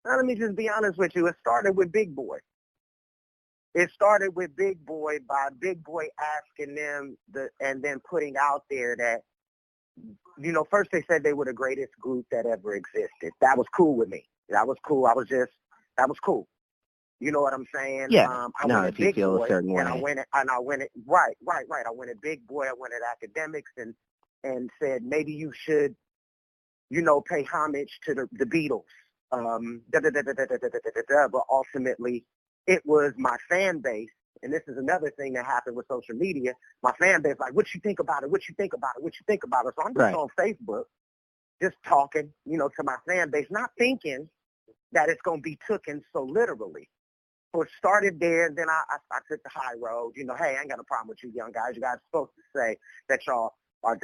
Now, let me just be honest with you. It started with Big Boy. It started with Big Boy by Big Boy asking them and then putting out there that, you know, first they said they were the greatest group that ever existed. That was cool with me. That was cool. That was cool. You know what I'm saying? Yeah. I no, went if at you Big feel Boy, a certain way. and I went at, right. I went at Big Boy, I went at Academics and said maybe you should, you know, pay homage to the Beatles. But ultimately, it was my fan base, and this is another thing that happened with social media. My fan base, like, what you think about it? What you think about it? What you think about it? So I'm just on Facebook, just talking, you know, to my fan base, not thinking that it's going to be taken so literally. So it started there, and then I took the high road. You know, hey, I ain't got a problem with you young guys. You guys are supposed to say that y'all are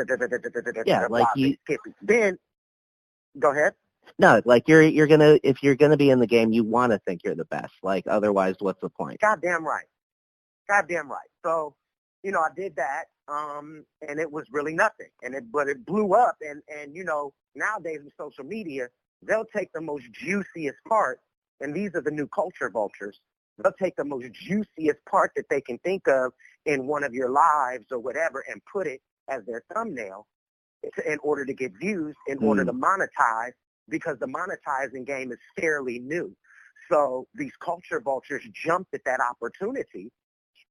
like you. Then, go ahead. No, like you're gonna, if you're gonna be in the game, you want to think you're the best. Like otherwise, what's the point? Goddamn right. So, you know, I did that, and it was really nothing. But it blew up, and you know, nowadays with social media, they'll take the most juiciest part, and these are the new culture vultures. They'll take the most juiciest part that they can think of in one of your lives or whatever and put it as their thumbnail in order to get views, in order to monetize, because the monetizing game is fairly new. So these culture vultures jumped at that opportunity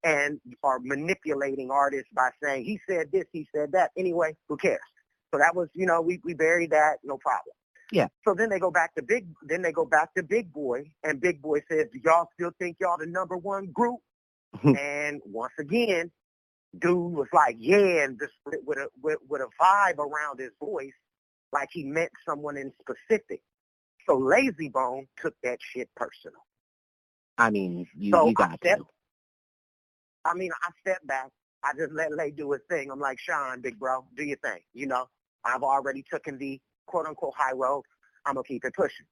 and are manipulating artists by saying, he said this, he said that. Anyway, who cares? So that was, you know, we buried that, no problem. Yeah. So then they go back to Big Boy, and Big Boy says, do y'all still think y'all the number one group? And once again, dude was like, yeah, and just with a vibe around his voice, like he meant someone in specific. So Lazy Bone took that shit personal. I mean, you got to. I stepped back. I just let Lay do his thing. I'm like, Sean, big bro, do your thing. You know, I've already taken the quote-unquote high road. I'm going to keep it pushing.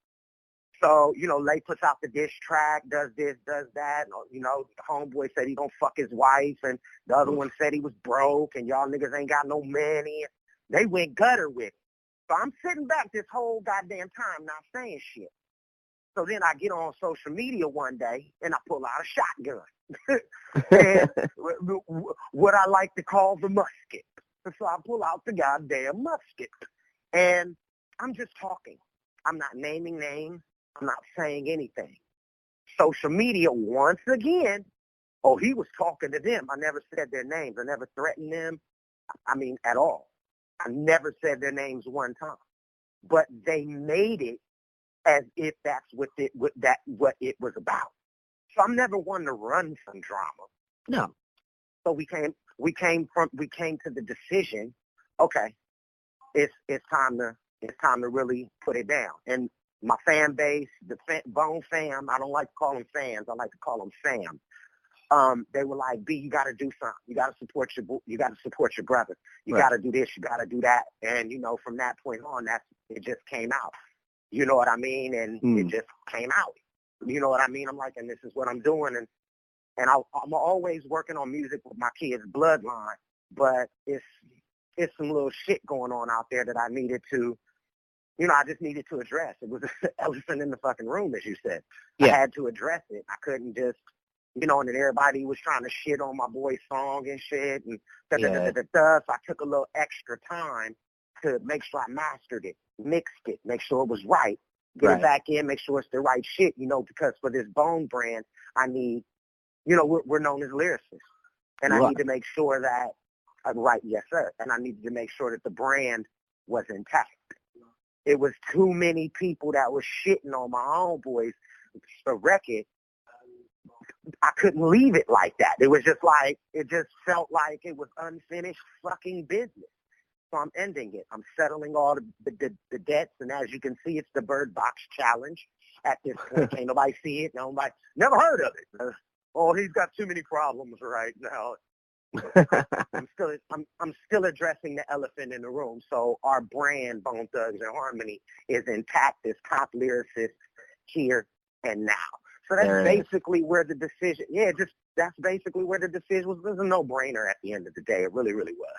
So, you know, Lay puts out the diss track, does this, does that. You know, the homeboy said he going to fuck his wife, and the other one said he was broke, and y'all niggas ain't got no money. They went gutter with it. So I'm sitting back this whole goddamn time not saying shit. So then I get on social media one day, and I pull out a shotgun. And what I like to call the musket. So I pull out the goddamn musket. And I'm just talking. I'm not naming names. I'm not saying anything. Social media, once again, he was talking to them. I never said their names. I never threatened them. I mean, at all. I never said their names one time. But they made it as if that's what it was about. So I'm never one to run from drama. No. So we came to the decision, okay, it's time to really put it down. And my fan base, the Bone fam, I don't like to call them fans, I like to call them fam. They were like, B, you got to do something. You got to support your brother. You got to do this. You got to do that. And you know, from that point on, it just came out. You know what I mean? And it just came out. You know what I mean? I'm like, and this is what I'm doing. And I'm always working on music with my kids' bloodline, but it's some little shit going on out there that I needed to, you know, I just needed to address. It was an elephant in the fucking room, as you said. Yeah. I had to address it. I couldn't just, you know, and then everybody was trying to shit on my boy's song and shit. And So I took a little extra time to make sure I mastered it, mixed it, make sure it was right, get it back in, make sure it's the right shit, you know, because for this Bone brand, I need, you know, we're known as lyricists. And I need to make sure that, yes, sir. And I needed to make sure that the brand was intact. It was too many people that were shitting on my homeboys' record. I couldn't leave it like that. It was just like, it just felt like it was unfinished fucking business. So I'm ending it. I'm settling all the debts, and as you can see, it's the Bird Box Challenge at this point. Can't nobody see it. Nobody, never heard of it. He's got too many problems right now. I'm still addressing the elephant in the room. So our brand, Bone Thugs and Harmony, is intact as top lyricists here and now. So that's basically where the decision. That's basically where the decision was. It was a no-brainer at the end of the day. It really, really was.